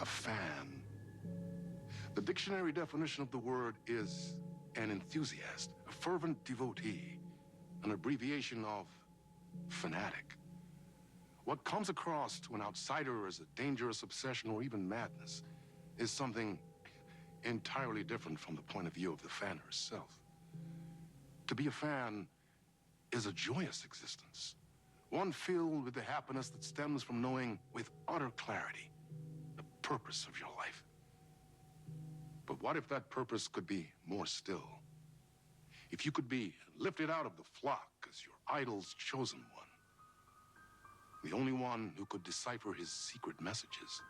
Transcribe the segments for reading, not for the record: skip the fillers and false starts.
fan. The dictionary definition of the word is an enthusiast, a fervent devotee, an abbreviation of fanatic. What comes across to an outsider as a dangerous obsession or even madness is something entirely different from the point of view of the fan herself. To be a fan is a joyous existence, one filled with the happiness that stems from knowing with utter clarity the purpose of your life. But what if that purpose could be more still? If you could be lifted out of the flock as your idol's chosen one, the only one who could decipher his secret messages.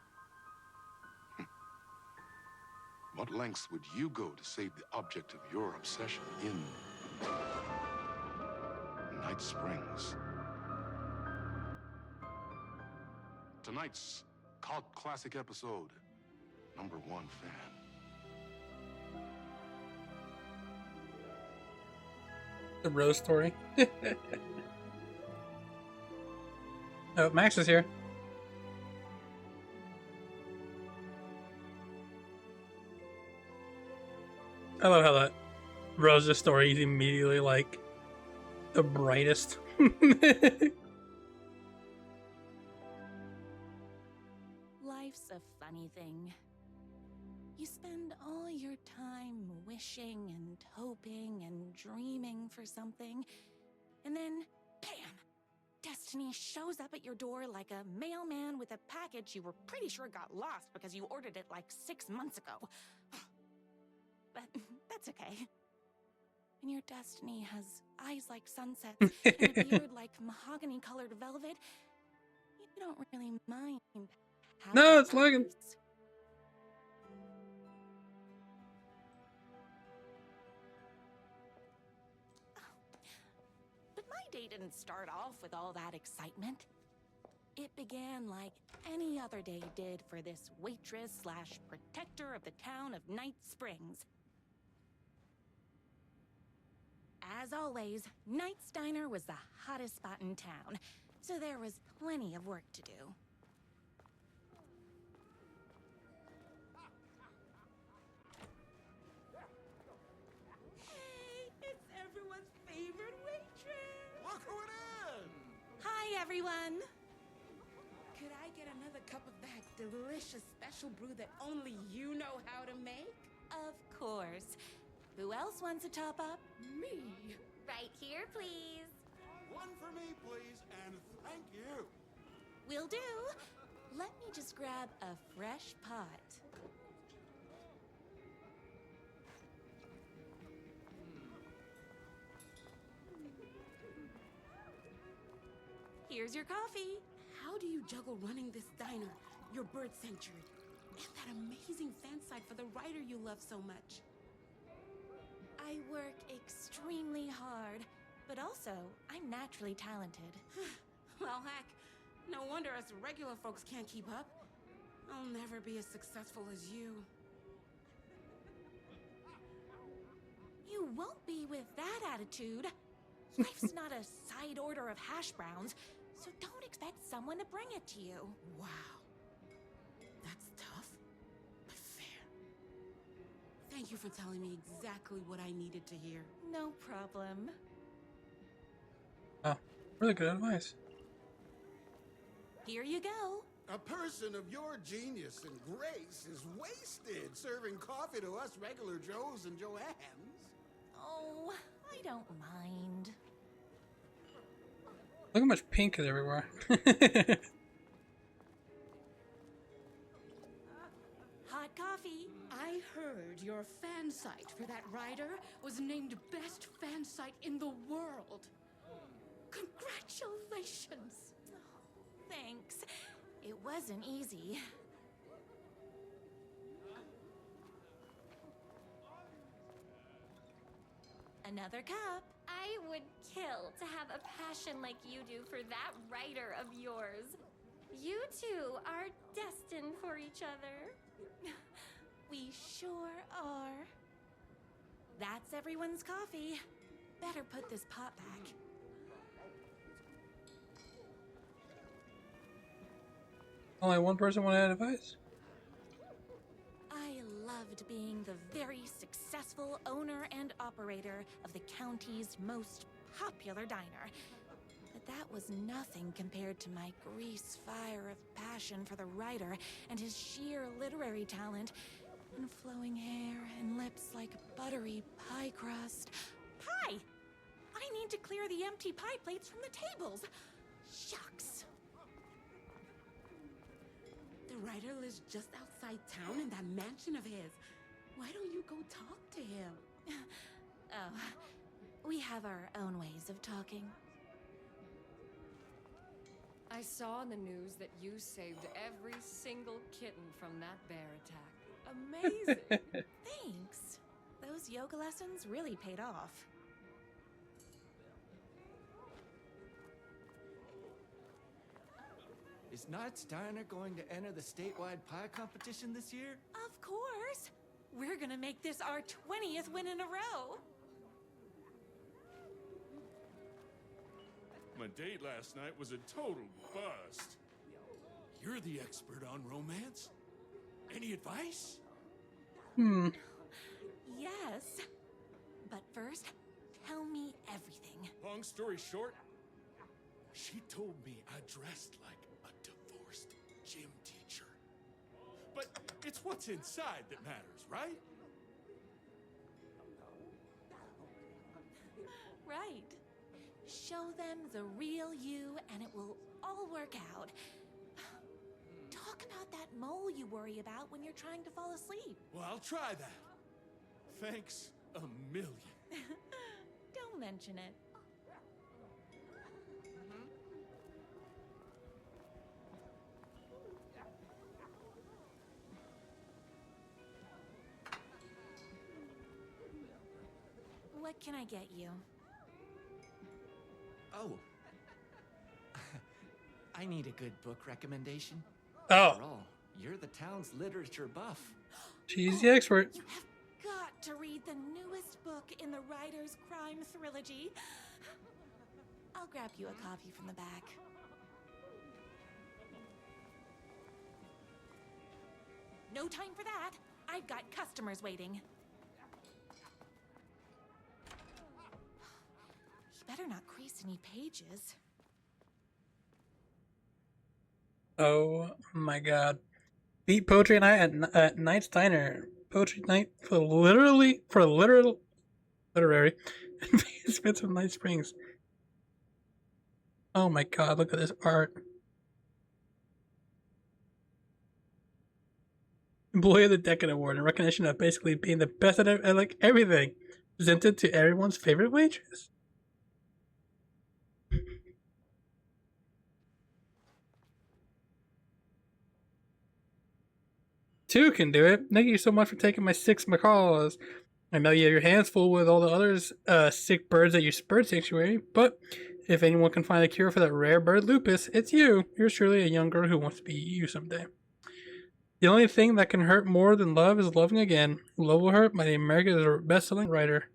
What lengths would you go to save the object of your obsession in Night Springs? Tonight's cult classic episode, number one fan. The Rose story. Oh, Max is here. I love how that Rose's story is immediately like the brightest. Life's a funny thing. You spend all your time wishing and hoping and dreaming for something, and then, bam! Destiny shows up at your door like a mailman with a package you were pretty sure got lost because you ordered it like 6 months ago. But that's okay. And your destiny has eyes like sunsets and a beard like mahogany-colored velvet. You don't really mind. No, it's Logan. But my day didn't start off with all that excitement. It began like any other day did for this waitress slash protector of the town of Night Springs. As always, Knight's Diner was the hottest spot in town, so there was plenty of work to do. Hey, it's everyone's favorite waitress! Look who it is! Hi, everyone! Could I get another cup of that delicious special brew that only you know how to make? Of course. Who else wants a top-up? Me? Right here, please. One for me, please, and thank you. Will do. Let me just grab a fresh pot. Here's your coffee. How do you juggle running this diner, your bird sanctuary, and that amazing fan site for the writer you love so much? I work extremely hard, but also I'm naturally talented. Well, heck, no wonder us regular folks can't keep up. I'll never be as successful as you. You won't be with that attitude. Life's not a side order of hash browns, so don't expect someone to bring it to you. Wow. That's tough, but fair. Thank you for telling me exactly what I needed to hear. No problem. Oh, really good advice. Here you go. A person of your genius and grace is wasted serving coffee to us regular Joes and Joannes. Oh, I don't mind. Look how much pink is everywhere. Hot coffee. I heard your fan site for that writer was named best fan site in the world. Congratulations! Thanks. It wasn't easy. Another cup. I would kill to have a passion like you do for that writer of yours. You two are destined for each other. We sure are. That's everyone's coffee. Better put this pot back. Only one person wanted advice? owner and operator of the county's most popular diner. But that was nothing compared to my grease fire of passion for the writer and his sheer literary talent, and flowing hair and lips like buttery pie crust. Pie! I need to clear the empty pie plates from the tables. Shucks. The writer lives just outside town in that mansion of his. Why don't you go talk to him? Oh, we have our own ways of talking. I saw in the news that you saved every single kitten from that bear attack. Amazing! Thanks. Those yoga lessons really paid off. Is Knight's Diner going to enter the statewide pie competition this year? Of course! We're gonna make this our 20th win in a row! My date last night was a total bust. You're the expert on romance. Any advice? Yes. But first, tell me everything. Long story short, she told me I dressed like a divorced gym teacher. But it's what's inside that matters, right? Right. Show them the real you and it will all work out. Talk about that mole you worry about when you're trying to fall asleep. Well, I'll try that. Thanks a million. Don't mention it. What can I get you? Oh. I need a good book recommendation. Oh, After all, you're the town's literature buff. she's the expert. You have got to read the newest book in the Writer's Crime Trilogy. I'll grab you a copy from the back. No time for that. I've got customers waiting. You better not crease any pages. Oh my god. Beat Poetry Night at Knight's Diner. Poetry Night for literary advancements of Night Springs. Oh my god, look at this art. Employee of the Decade Award in recognition of basically being the best at like everything. Presented to everyone's favorite waitress. Two can do it. Thank you so much for taking my 6 macaws. I know you have your hands full with all the others sick birds at your bird sanctuary, but if anyone can find a cure for that rare bird lupus, it's you. You're surely a young girl who wants to be you someday. The only thing that can hurt more than love is loving again. Love Will Hurt by the America's best-selling writer.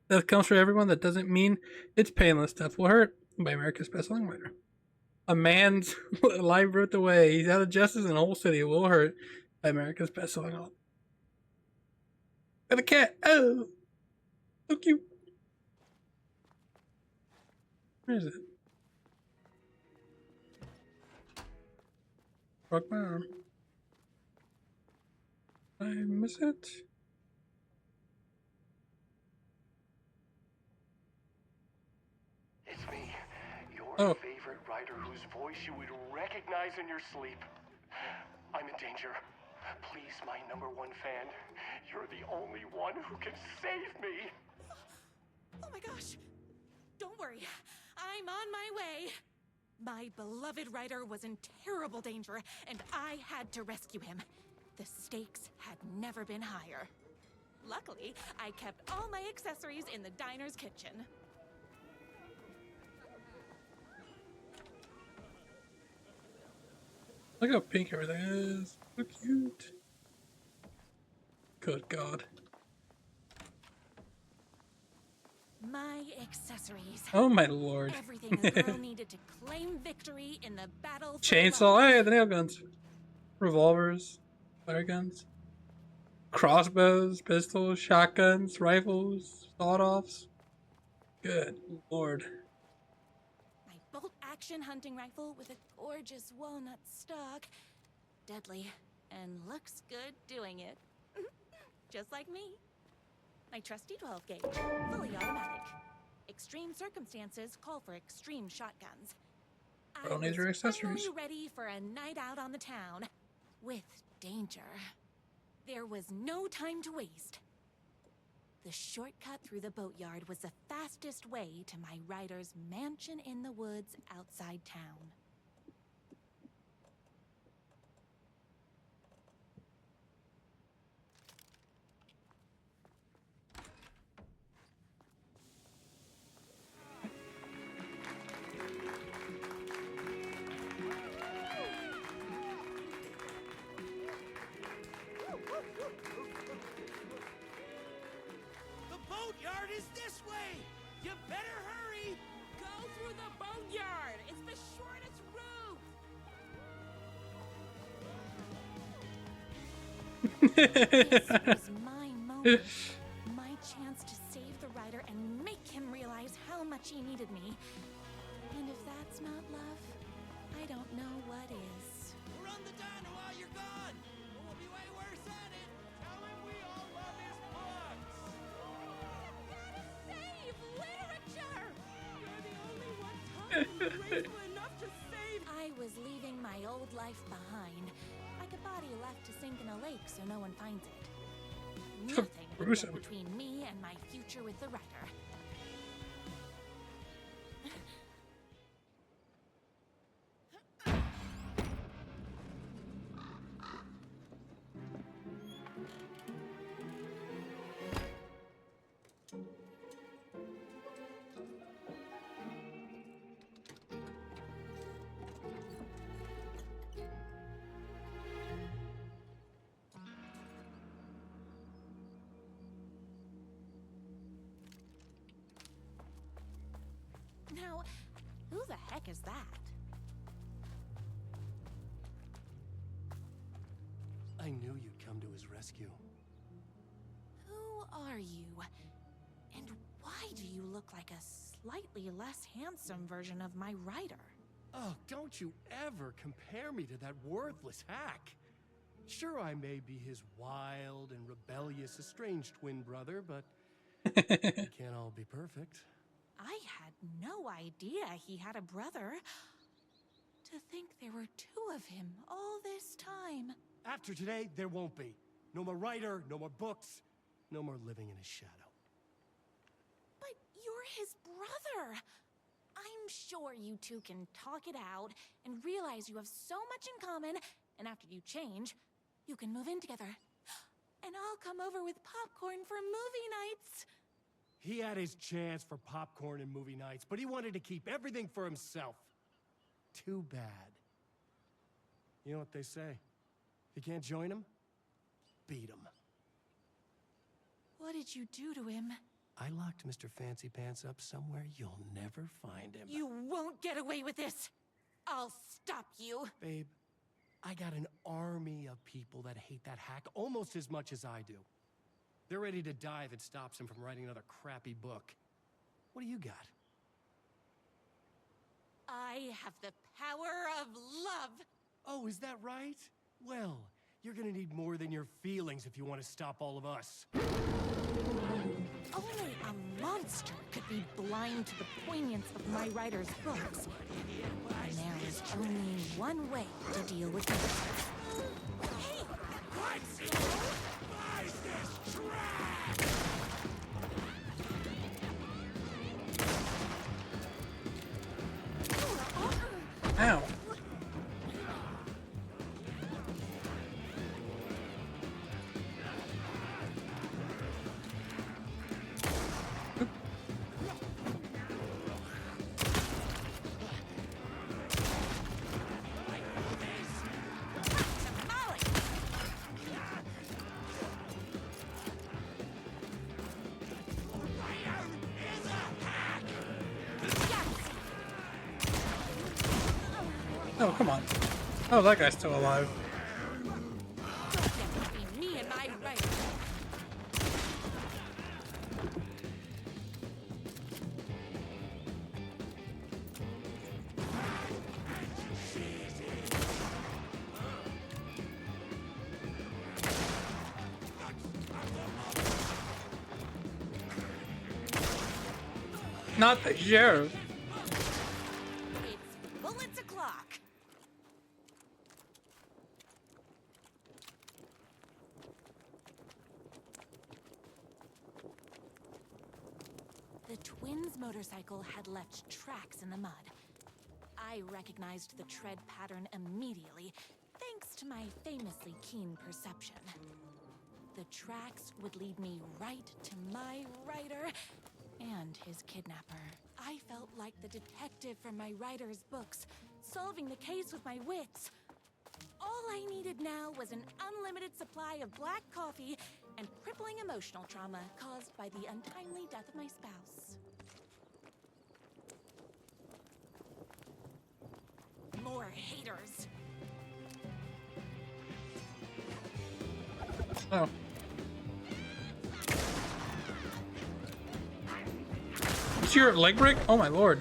That comes for everyone. That doesn't mean it's painless. Death Will Hurt by America's best-selling writer. A man's life ripped away. He's out of justice in the whole city. Will Hurt by America's best-selling author. And a cat. Oh, so cute. Where is it? Broke my arm. Did I miss it? It's me, your Oh. favorite writer whose voice you would recognize in your sleep. I'm in danger. Please, my #1 fan, you're the only one who can save me. Oh my gosh! Don't worry, I'm on my way. My beloved writer was in terrible danger, and I had to rescue him. The stakes had never been higher. Luckily, I kept all my accessories in the diner's kitchen. Look how pink everything is. So cute. Good God. My accessories. Oh my lord. Everything a girl needed to claim victory in the battle for Chainsaw. love. Hey, the nail guns. Revolvers. Flare guns. crossbows, pistols, shotguns, rifles, sawed-offs. Good lord. My bolt-action hunting rifle with a gorgeous walnut stock. Deadly, and looks good doing it. Just like me. My trusty 12-gauge, fully automatic. Extreme circumstances call for extreme shotguns. All needs are accessories. Finally ready for a night out on the town. With danger. There was no time to waste. The shortcut through the boatyard was the fastest way to my rider's mansion in the woods outside town. The boatyard is this way! You better hurry! Go through the boneyard. It's the shortest route. This was my moment. My chance to save the rider and make him realize how much he needed me. And if that's not love, I don't know what is. Run the dino while you're gone! Or we'll be way worse at it! Tell him we all love his books! Save literature. You're the only one graceful enough to save. I was leaving my old life behind, like a body left to sink in a lake so no one finds it. Nothing would Gruesome. get between me and my future with the rider. Now, who the heck is that? I knew you'd come to his rescue. Who are you? And why do you look like a slightly less handsome version of my rider? Oh, don't you ever compare me to that worthless hack. Sure, I may be his wild and rebellious estranged twin brother, but we can't all be perfect. I had no idea he had a brother. To think there were two of him all this time. After today, there won't be. No more writer, no more books, no more living in his shadow. But you're his brother. I'm sure you two can talk it out and realize you have so much in common, and after you change, you can move in together. And I'll come over with popcorn for movie nights. He had his chance for popcorn and movie nights, but he wanted to keep everything for himself. Too bad. You know what they say? If you can't join him, beat him. What did you do to him? I locked Mr. Fancy Pants up somewhere you'll never find him. You won't get away with this. I'll stop you. Babe, I got an army of people that hate that hack almost as much as I do. They're ready to die if it stops him from writing another crappy book. What do you got? I have the power of love. Oh, is that right? Well, you're gonna need more than your feelings if you want to stop all of us. Only a monster could be blind to the poignance of my writer's books. And there is only one way to deal with this. Hey! Ow. Oh, come on. Oh, that guy's still alive. Don't get between me and my writer. not the sheriff. It's bullets o'clock. The twins' motorcycle had left tracks in the mud. I recognized the tread pattern immediately, thanks to my famously keen perception. The tracks would lead me right to my rider and his kidnapper. I felt like the detective from my writer's books, solving the case with my wits. All I needed now was an unlimited supply of black coffee and crippling emotional trauma caused by the untimely death of my spouse. More haters. Oh. Is your leg break? Oh my lord.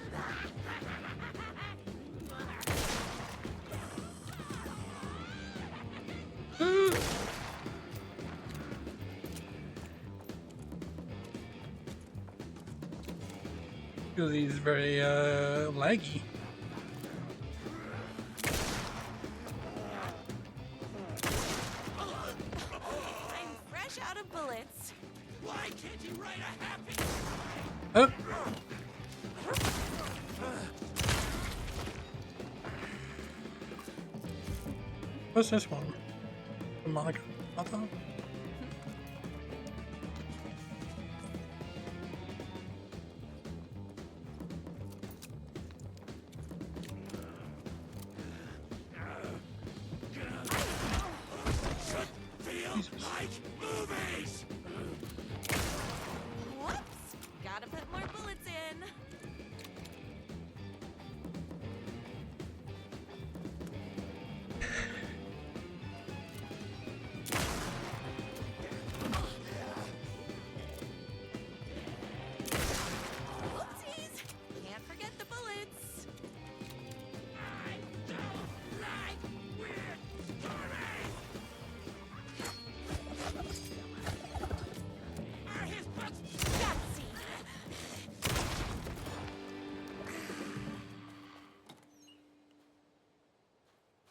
He's very laggy. I'm fresh out of bullets. Why can't you write a happy? Oh. What's this one? Monica. Whoops! Gotta put more bullets in. Whoopsies! Can't forget the bullets. I don't like weird stories. Are his books Gutsy.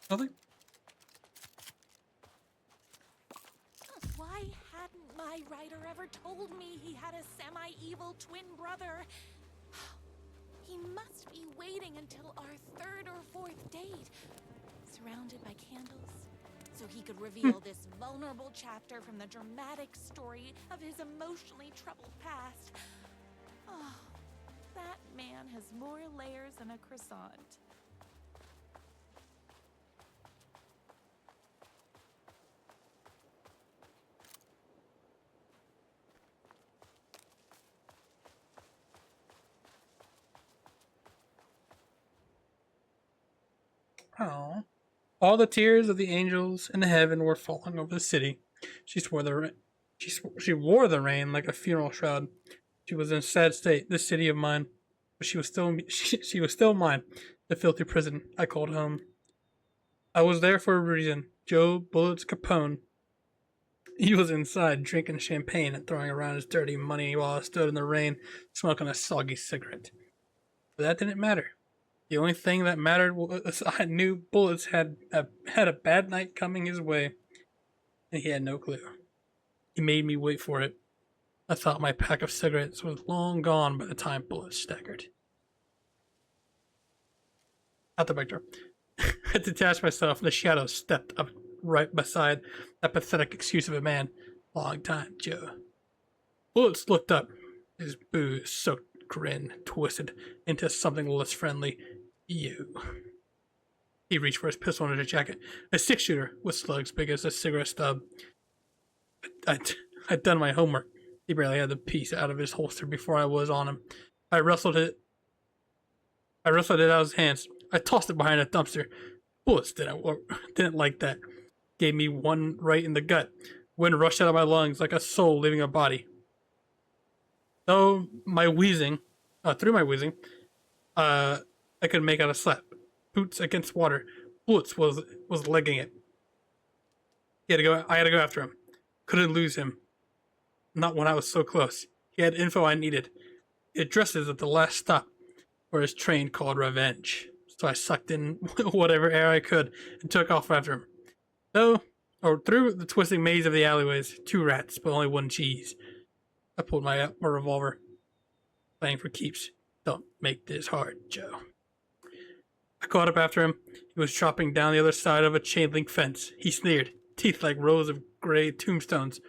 Nothing? Why hadn't my writer ever told me he had a semi-evil twin brother? He must be waiting until our third or fourth date, surrounded by candles, so he could reveal this vulnerable chapter from the dramatic story of his emotionally troubled past. Oh, that man has more layers than a croissant. Oh. All the tears of the angels in heaven were falling over the city. She wore the rain like a funeral shroud. She was in a sad state, this city of mine, but she was still mine. The filthy prison I called home. I was there for a reason. Joe Bullets Capone. He was inside drinking champagne and throwing around his dirty money while I stood in the rain smoking a soggy cigarette. But that didn't matter. The only thing that mattered was I knew Bullets had a bad night coming his way, and he had no clue. He made me wait for it. I thought my pack of cigarettes was long gone by the time Bullets staggered. Out the back door. I detached myself, and the shadow stepped up right beside that pathetic excuse of a man. Long time, Joe. Bullets looked up, his booze-soaked grin twisted into something less friendly. You. He reached for his pistol under his jacket. A six-shooter with slugs big as a cigarette stub. I'd done my homework. He barely had the piece out of his holster before I was on him. I wrestled it out of his hands. I tossed it behind a dumpster. Bullets didn't like that. Gave me one right in the gut. Wind rushed out of my lungs like a soul leaving a body. Through my wheezing, I could make out a slap. Boots against water. Bullets was legging it. I had to go after him. Couldn't lose him. Not when I was so close. He had info I needed. It addresses at the last stop where his train called Revenge. So I sucked in whatever air I could and took off after him. Through the twisting maze of the alleyways, 2 rats, but only 1 cheese. I pulled my revolver, playing for keeps. Don't make this hard, Joe. I caught up after him. He was chopping down the other side of a chain link fence. He sneered, teeth like rows of gray tombstones.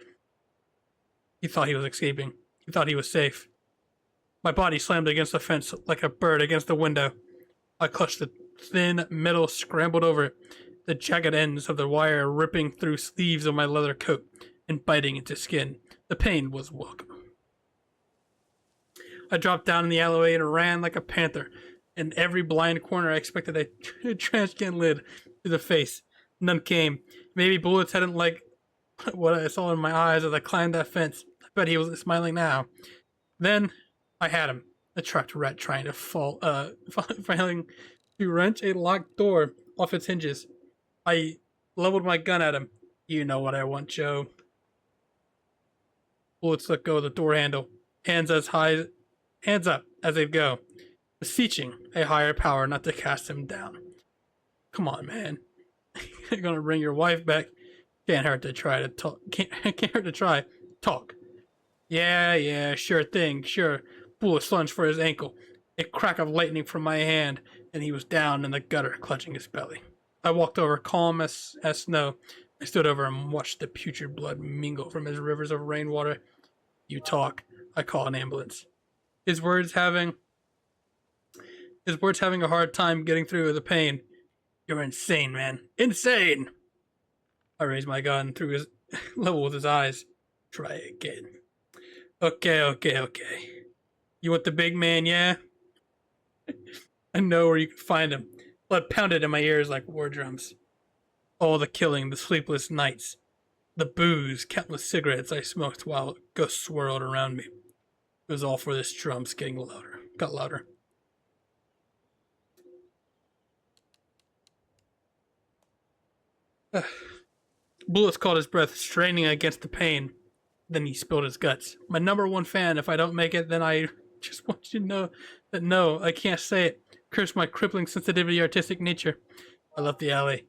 He thought he was escaping. He thought he was safe. My body slammed against the fence like a bird against the window. I clutched the thin metal, scrambled over it, the jagged ends of the wire ripping through sleeves of my leather coat and biting into skin. The pain was welcome. I dropped down in the alleyway and ran like a panther. In every blind corner, I expected a trash can lid to the face. None came. Maybe bullets hadn't like what I saw in my eyes as I climbed that fence. I bet he was smiling now. Then I had him. A trapped rat trying to failing to wrench a locked door off its hinges. I leveled my gun at him. You know what I want, Joe. Bullets let go of the door handle. Hands up as they go, beseeching a higher power not to cast him down. Come on, man. You're gonna bring your wife back. Can't hurt to try to talk. Can't hurt to try. Talk. Yeah, sure thing, sure. Bullet lunged for his ankle. A crack of lightning from my hand, and he was down in the gutter, clutching his belly. I walked over, calm as snow. I stood over him and watched the putrid blood mingle from his rivers of rainwater. You talk. I call an ambulance. His words having a hard time getting through the pain. You're insane, man. Insane! I raised my gun through his level with his eyes. Try again. Okay. You want the big man, yeah? I know where you can find him. Blood pounded in my ears like war drums. All the killing, the sleepless nights, the booze, countless cigarettes I smoked while ghosts swirled around me. It was all for this drums getting louder. Got louder. Bullets caught his breath, straining against the pain. Then he spilled his guts. My #1 fan. If I don't make it, then I just want you to know that no, I can't say it. Curse my crippling sensitivity, artistic nature. I left the alley.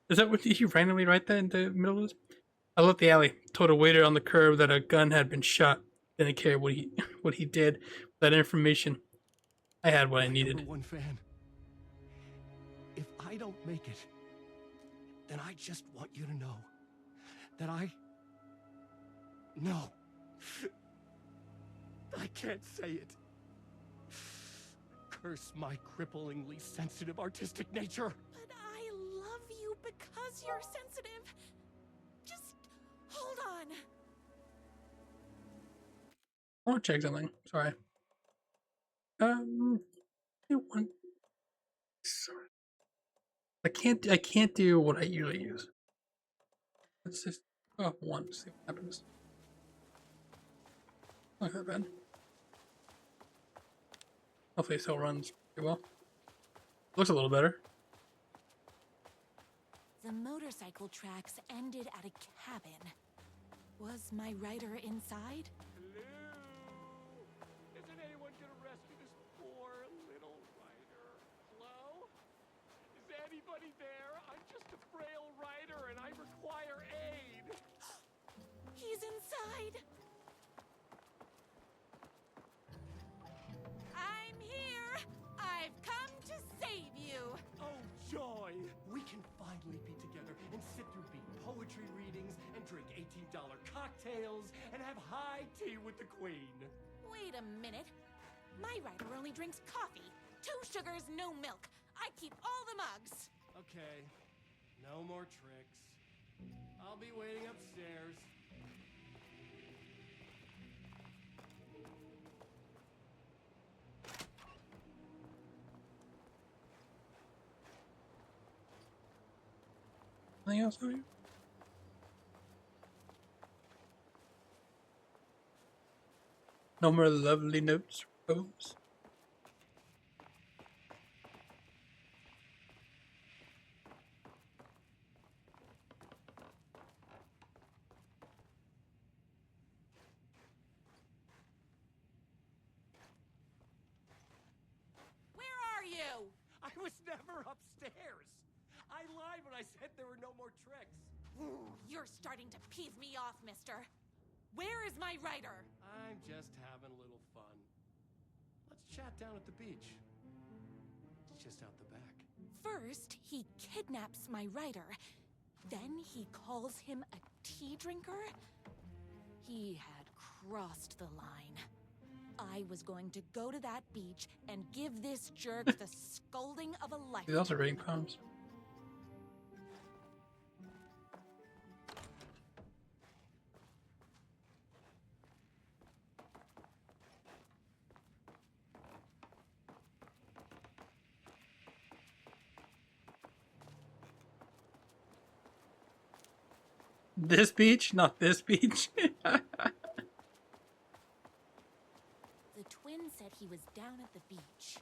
Is that what you randomly write that in the middle of this? I left the alley. Told a waiter on the curb that a gun had been shot. Didn't care what he did with that information. I had what I needed. #1 fan. If I don't make it, then I just want you to know that No. I can't say it. Curse my cripplingly sensitive artistic nature. But I love you because you're sensitive. Just hold on. I want to check something. Sorry. I can't do what I usually use. Let's just go up 1, see what happens. Not that bad. Hopefully it still runs pretty well. Looks a little better. The motorcycle tracks ended at a cabin. Was my rider inside? Hello? Isn't anyone gonna rescue this poor little rider? Hello? Is anybody there? I'm just a frail rider and I require aid. He's inside. I'm here. I've come to save you. Oh, joy! We can finally be together and sit through beat poetry readings and drink $18 cocktails and have high tea with the queen. Wait a minute. My rider only drinks coffee. 2 sugars, no milk. I keep all the mugs. Okay, no more tricks. I'll be waiting upstairs. Anything else over here? No more lovely notes, Rose. never upstairs. I lied when I said there were no more tricks. You're starting to peeve me off, mister. Where is my writer? I'm just having a little fun. Let's chat down at the beach. It's just out the back. First, he kidnaps my writer. Then he calls him a tea drinker. He had crossed the line. I was going to go to that beach and give this jerk the scolding of a lifetime. He's also reading poems. This beach? Not this beach. The twin said he was down at the beach.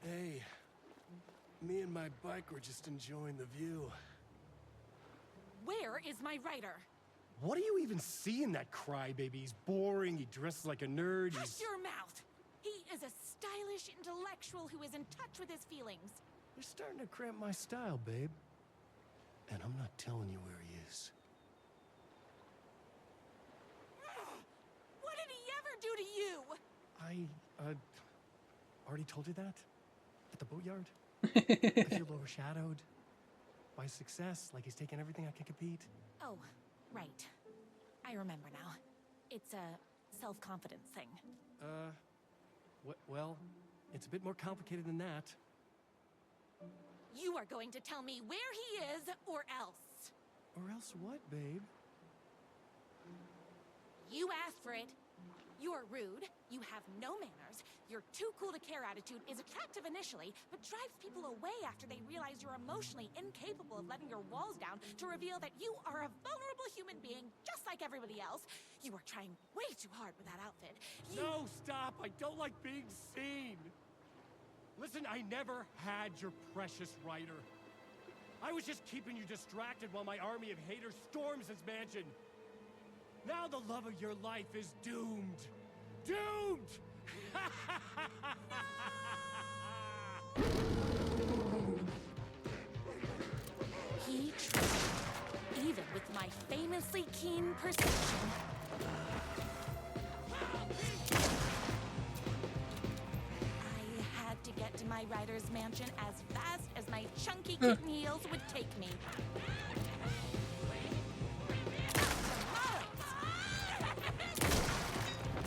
Hey, me and my bike were just enjoying the view. Where is my writer? What do you even see in that crybaby? He's boring, he dresses like a nerd, Hush your mouth! He is a stylish intellectual who is in touch with his feelings. You're starting to cramp my style, babe. And I'm not telling you where he is. What did he ever do to you? I already told you that? At the boatyard? I feel overshadowed by success, like he's taking everything I can compete. Oh, right. I remember now. It's a self-confidence thing. Well, it's a bit more complicated than that. You are going to tell me where he is, or else. Or else what, babe? You asked for it. You are rude, you have no manners, your too cool to care attitude is attractive initially, but drives people away after they realize you're emotionally incapable of letting your walls down to reveal that you are a vulnerable human being just like everybody else. You are trying way too hard with that outfit. No, stop! I don't like being seen! Listen, I never had your precious writer. I was just keeping you distracted while my army of haters storms his mansion. Now the love of your life is doomed. Doomed! He tricked me, even with my famously keen perception. I had to get to my writer's mansion as fast as my chunky kitten heels would take me.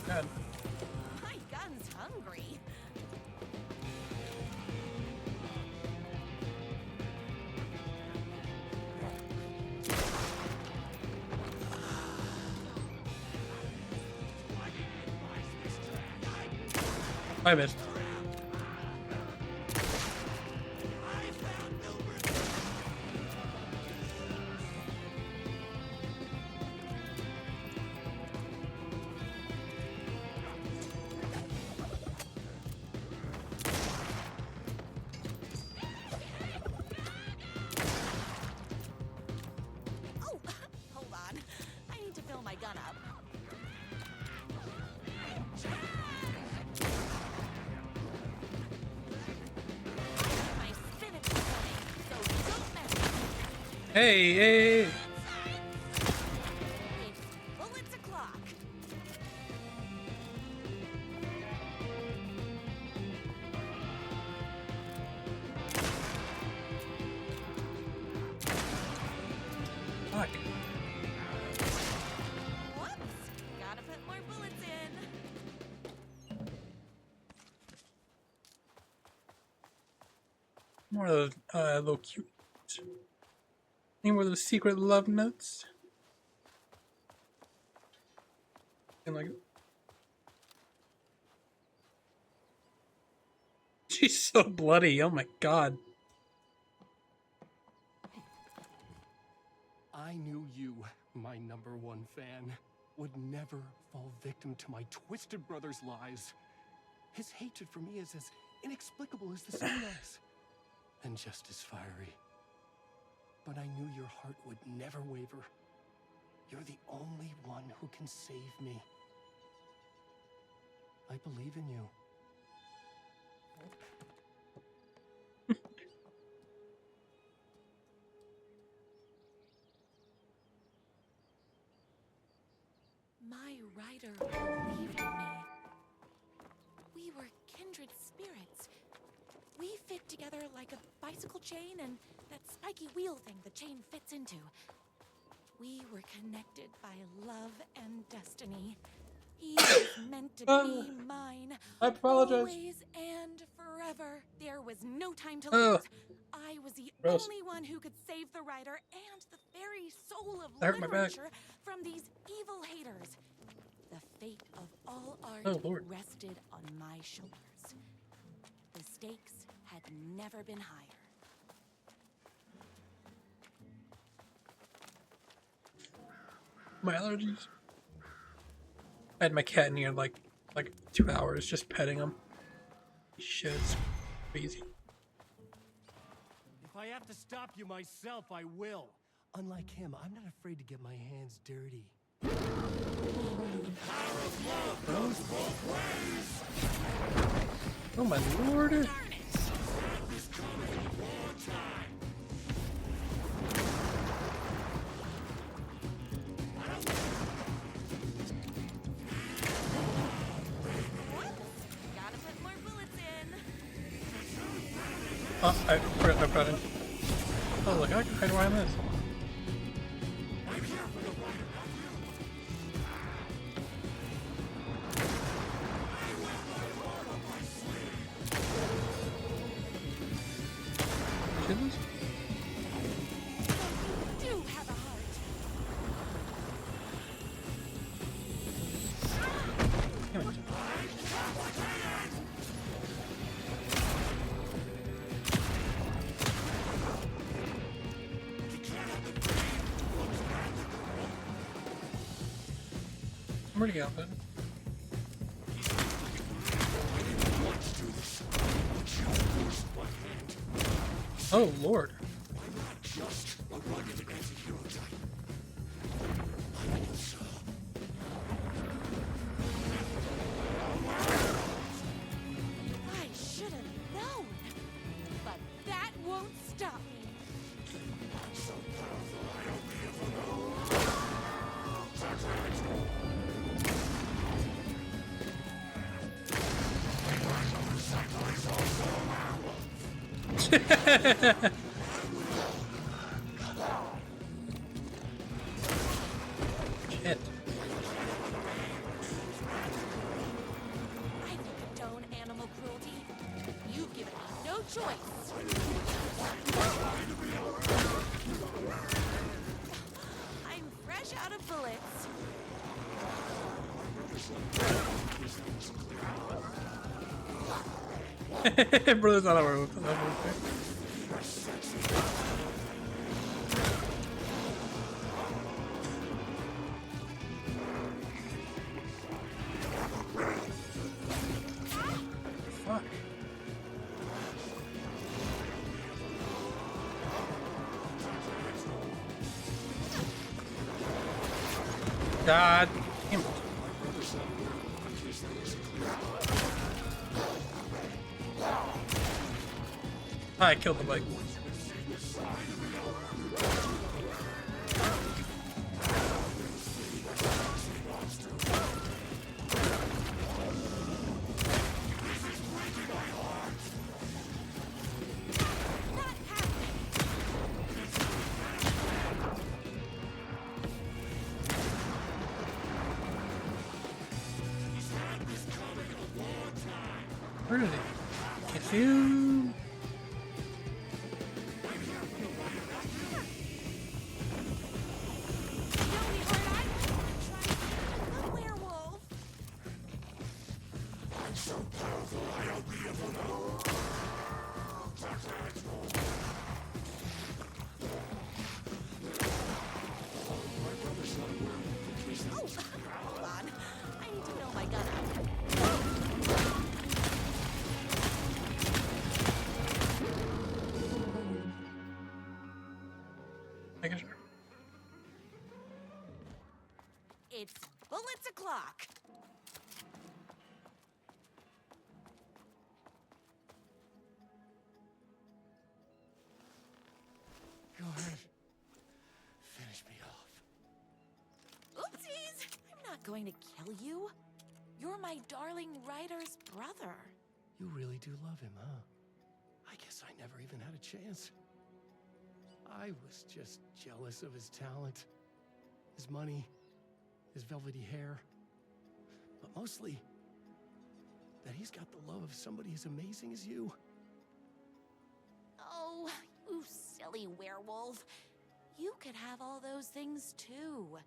God. My gun's hungry. I missed. Oh, hold on. I need to fill my gun up. My spinach is coming, so don't mess with me. Hey, hey! It's bullets o'clock. Fuck. Whoops. Gotta put more bullets in. More of those little cute. Any more of those secret love notes? And like, she's so bloody. Oh my god. I knew you, my #1 fan, would never fall victim to my twisted brother's lies. His hatred for me is as inexplicable as the sunrise. and just as fiery. But I knew your heart would never waver. You're the only one who can save me. I believe in you. My rider believed in me. We were kindred spirits. We fit together like a bicycle chain and that spiky wheel thing the chain fits into. We were connected by love and destiny. He was meant to be mine. I apologize. Always and forever. There was no time to Ugh. lose. I was the Gross. only one who could save the writer and the very soul of That hurt my back. literature from these evil haters. The fate of all art Oh, Lord. rested on my shoulders. The stakes had never been higher. My allergies. I had my cat in here like 2 hours just petting him. Shit, it's crazy. If I have to stop you myself, I will. Unlike him, I'm not afraid to get my hands dirty. Oh my lord. Gotta put more bullets in. Oh, I forgot that button. Oh look, I can hide behind this. See this? You do have a heart. Damn it. Where'd he go? Oh lord. I should have known. But that won't stop me. Shit. I don't condone animal cruelty. You've given me no choice. I'm fresh out of bullets. Brother's not over. Fuck. God damn it. I killed the bike. Not happening. Where is he? Can't see him. The only heart I can try a werewolf. Oh, hold on. I need to fill my gun up. Making sure. It's bullets o'clock. Go ahead. Finish me off. Oopsies! I'm not going to kill you. You're my darling writer's brother. You really do love him, huh? I guess I never even had a chance. I was just jealous of his talent, his money, his velvety hair. But mostly, that he's got the love of somebody as amazing as you. Oh, you silly werewolf. You could have all those things too.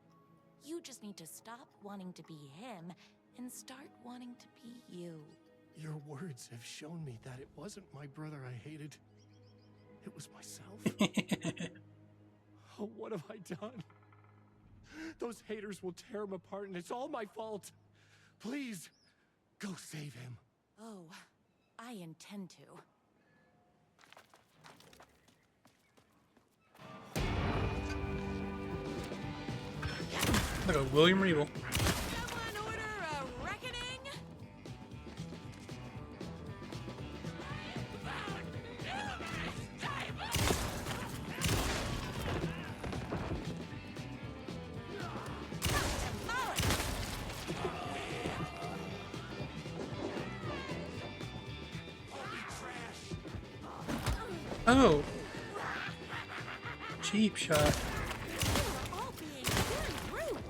You just need to stop wanting to be him and start wanting to be you. Your words have shown me that it wasn't my brother I hated. It was myself. Oh, what have I done? Those haters will tear him apart, and it's all my fault. Please, go save him. Oh, I intend to. Look at William Regal. Someone order a reckoning? Oh. Cheap shot. You're all being very rude.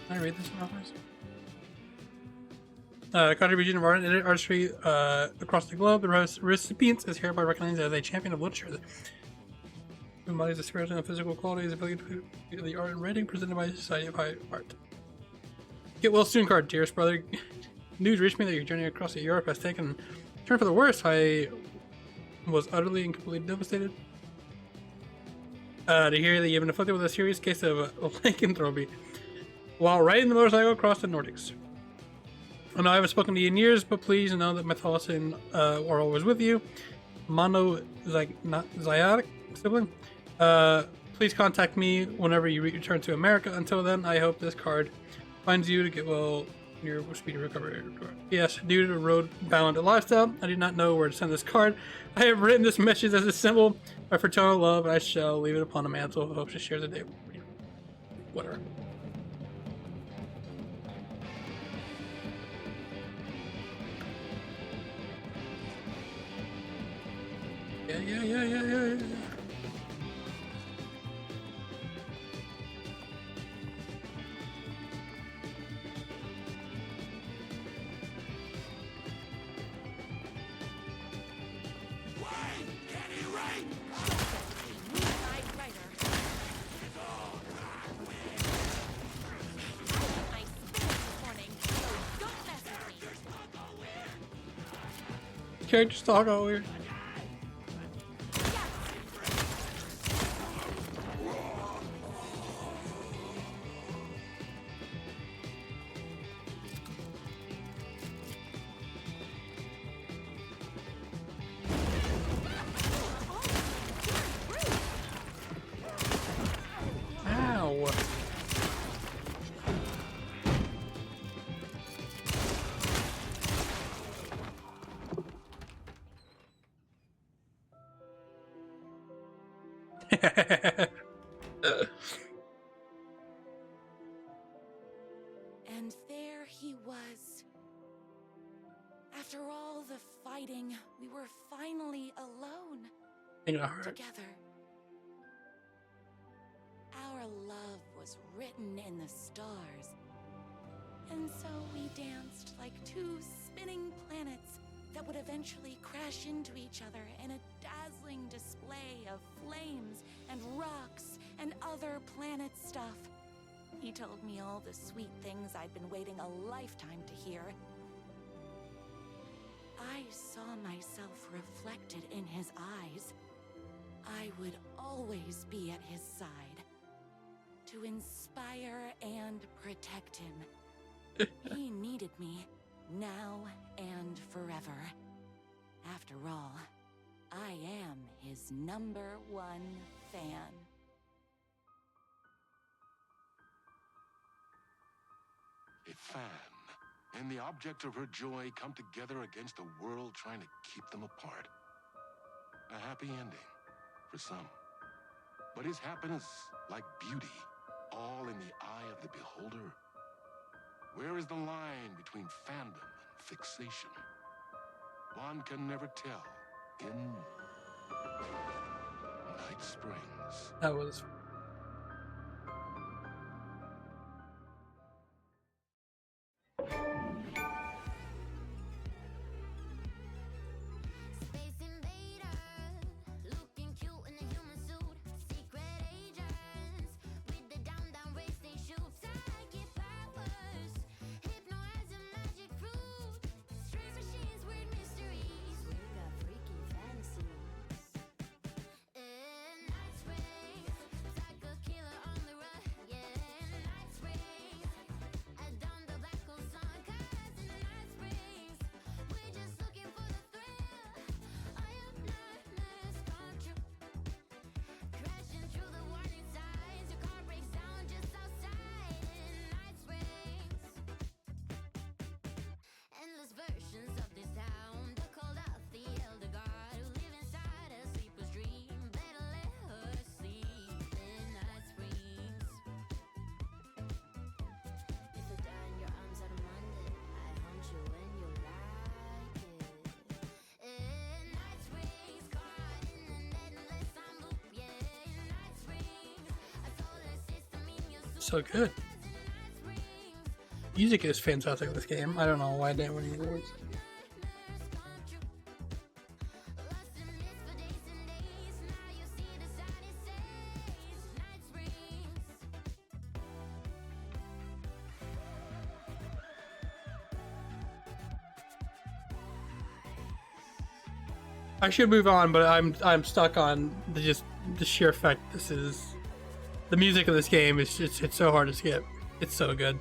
Can I read this one first? Contribution of art and artistry across the globe. The recipient is hereby recognized as a champion of literature. Who embodies the spiritual and physical qualities of the art and writing presented by the Society of High Art. Get well soon, card, dearest brother. News reached me that your journey across Europe has taken a turn for the worse. I was utterly and completely devastated. To hear that you've been afflicted with a serious case of lycanthropy while riding the motorcycle across the Nordics. I know I haven't spoken to you in years, but please know that my thoughts are always with you. Monozygotic sibling. Please contact me whenever you return to America. Until then, I hope this card finds you to get well your speedy recovery. Yes, due to road-bound lifestyle, I did not know where to send this card. I have written this message as a symbol of fraternal love, and I shall leave it upon a mantle. I hope to share the day with you. Whatever. Yeah. Characters talk all weird. Ow. And there he was. After all the fighting, we were finally alone. Together. Our love was written in the stars. And so we danced like two spinning planets that would eventually crash into each other in a dazzling display of flames and rocks and other planet stuff. He told me all the sweet things I'd been waiting a lifetime to hear. I saw myself reflected in his eyes. I would always be at his side. to inspire and protect him. He needed me, now and forever. After all, I am his #1 fan. A fan and the object of her joy come together against a world trying to keep them apart. A happy ending for some. But is happiness, like beauty, all in the eye of the beholder? Where is the line between fandom and fixation? One can never tell in Night Springs. That was Space invader, looking cute in a human suit. Secret agents with the down race they shoot. Psychic powers, hypnotize magic fruit. Strange machines, weird mysteries. We got freaky fantasies. In Night Springs, psycho killer on the run. Yeah, in Night Springs, down the black hole sun. 'Cause in the Night Springs, we're just looking for the thrill. I am nightmares come true. Crashing through the warning signs. Your car breaks down just outside in Night Springs. Endless versions of this town. They called out the elder god who live inside a sleeper's dream. Better let her sleep in Night Springs. If you die in your arms on a Monday, I hunt you when you like it. In Night Springs, caught in an endless time loop. Yeah, in Night Springs, a solar system in your so good. Music is fantastic in this game. I don't know why I didn't win any awards. I should move on, but I'm stuck on the sheer fact this is the music of this game is just it's so hard to skip. It's so good.